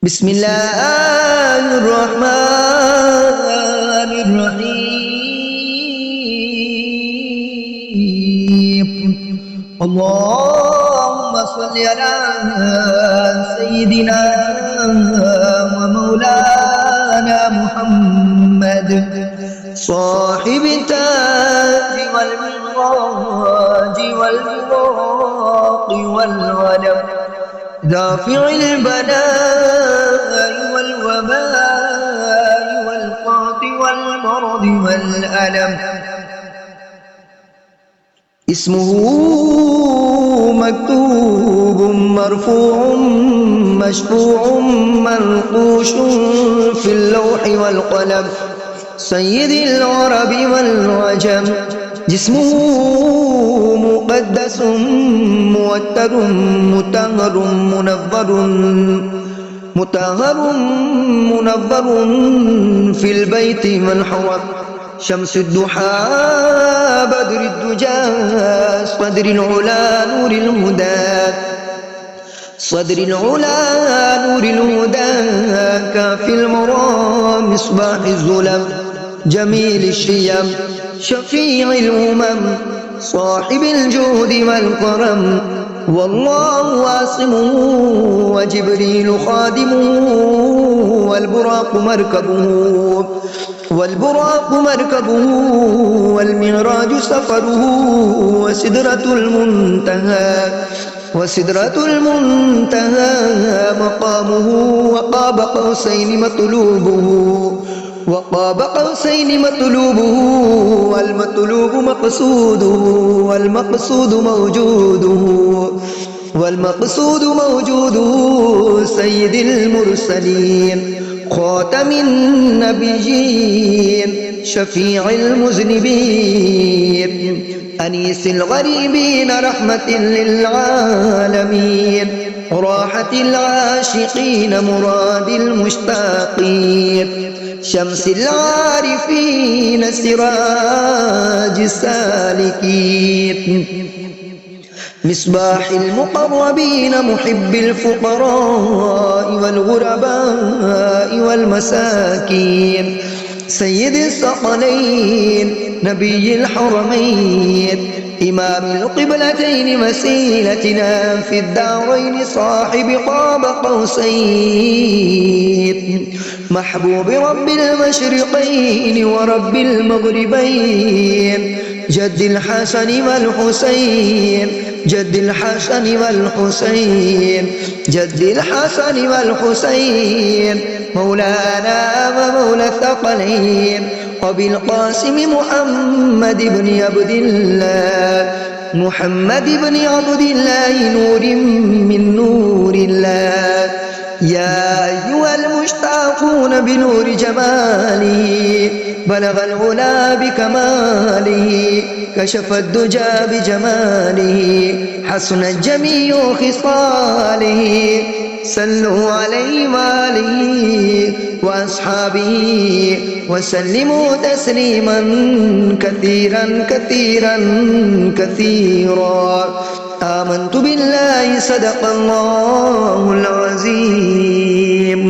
بسم الله الرحمن الرحيم. اللهم صل على سيدنا ومولانا محمد صاحب التاج والمعراج والبراق والغنم دافع البلاء والوباء والقحط والمرض والألم. اسمه مكتوب مرفوع مشفوع منقوش في اللوح والقلم. سيد العرب والعجم جسمه مقدس موتر مطهر منور في البيت والحرم. شمس الضحى بدر الدجى صدر العلا نور الهدى كافي المرام مصباح الظلم جميل الشيم شفيع الأمم صاحب الجود والكرم. والله واصمه وجبريل خادمه والبراق مركبه والمعراج سفره وسدرة المنتهى مقامه وقاب قوسين مطلوبه والمطلوب والمقصود موجوده. سيد المرسلين خاتم النبيين شفيع المذنبين أنيس الغريبين رحمة للعالمين راحة العاشقين مراد المشتاقين. شمس العارفين سراج السالكين مصباح المقربين محب الفقراء والغرباء والمساكين. سيد الثقلين نبي الحرمين إمام القبلتين وسيلتنا في الدارين صاحب قاب قوسين محبوب رب المشرقين ورب المغربين. جد الحسن والحسين مولانا ومولى الثقلين وبالقاسم محمد بن عبد الله نور من نور الله. يا أيها المشتاقون بنور جماله بلغ العلا بكماله كشف الدجى بجماله حسنت جميع خصاله. صلوا عليه وآله وأصحابه وسلموا تسليما كثيرا. آمنت بالله صدق الله العظيم.